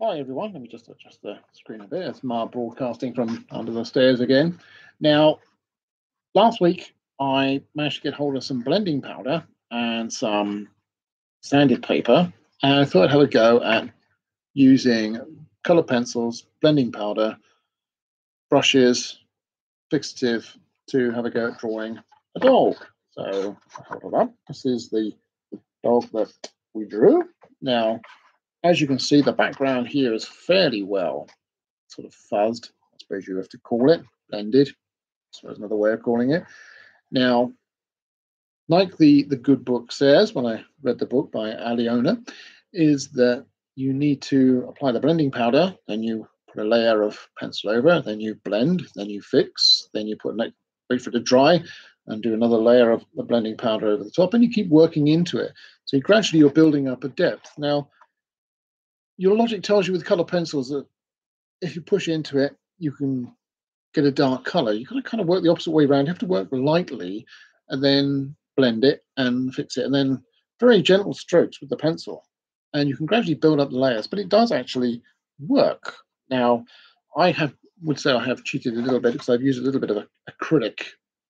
Hi everyone, let me just adjust the screen a bit. It's Mark broadcasting from under the stairs again. Now, last week I managed to get hold of some blending powder and some sanded paper, and I thought I'd have a go at using colour pencils, blending powder, brushes, fixative to have a go at drawing a dog. So I hold it up. This is the dog that we drew. Now, as you can see, the background here is fairly well sort of fuzzed, I suppose you have to call it, blended. So there's another way of calling it. Now, like the good book says, when I read the book by Aliona, is that you need to apply the blending powder, then you put a layer of pencil over, then you blend, then you fix, then you wait for it to dry, and do another layer of the blending powder over the top, and you keep working into it. So gradually you're building up a depth. Now, your logic tells you with color pencils that if you push into it, you can get a dark color. You've got to kind of work the opposite way around. You have to work lightly and then blend it and fix it, and then very gentle strokes with the pencil. And you can gradually build up the layers, but it does actually work. Now, would say I have cheated a little bit because I've used a little bit of acrylic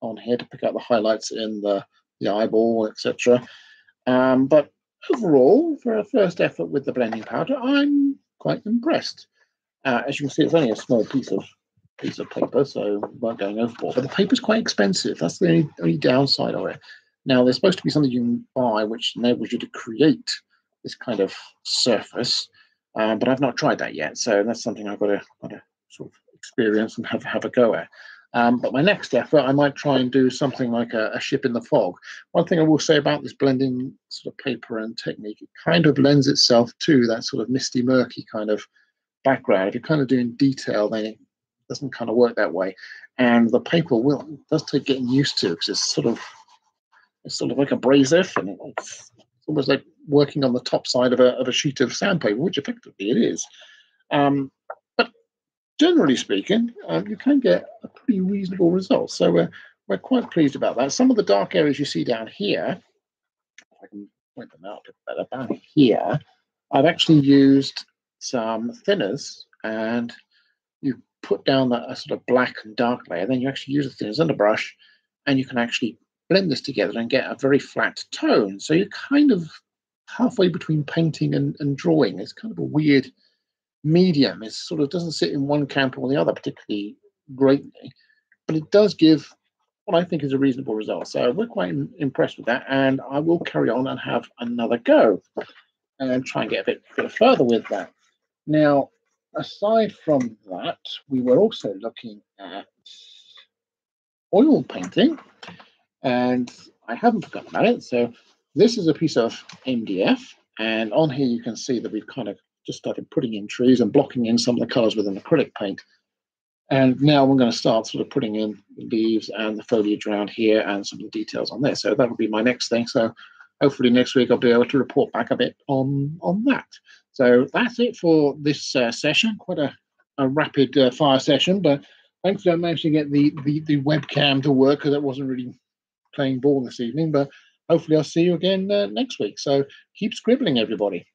on here to pick out the highlights in the eyeball, etc. But overall, for a first effort with the blending powder, I'm quite impressed. As you can see, it's only a small piece of paper, so we won't go overboard. But the paper's quite expensive. That's the only downside of it. Now, there's supposed to be something you can buy which enables you to create this kind of surface, but I've not tried that yet. So that's something I've got to sort of experience and have a go at. But my next effort, I might try and do something like a ship in the fog. One thing I will say about this blending sort of paper and technique, it kind of lends itself to that sort of misty, murky kind of background. If you're kind of doing detail, then it doesn't kind of work that way. And the paper does take getting used to because it's sort of like abrasive, and it's almost like working on the top side of a sheet of sandpaper, which effectively it is. But generally speaking, you can get a pretty reasonable result. So we're quite pleased about that. Some of the dark areas you see down here, if I can point them out a bit better, down here, I've actually used some thinners, and you put down a sort of black and dark layer, then you actually use the thinners and a brush, and you can actually blend this together and get a very flat tone. So you're kind of halfway between painting and drawing. It's kind of a weird medium. It sort of doesn't sit in one camp or the other particularly greatly, but it does give what I think is a reasonable result. So we're quite impressed with that, and I will carry on and have another go and try and get a bit further with that. Now, aside from that, we were also looking at oil painting, and I haven't forgotten about it. So this is a piece of MDF, and on here you can see that we've kind of just started putting in trees and blocking in some of the colors with an acrylic paint. And now we're going to start sort of putting in the leaves and the foliage around here and some of the details on there. So that will be my next thing. So hopefully next week I'll be able to report back a bit on that. So that's it for this session. Quite a rapid fire session, but thankfully I managed to get the webcam to work because it wasn't really playing ball this evening. But hopefully I'll see you again next week. So keep scribbling, everybody.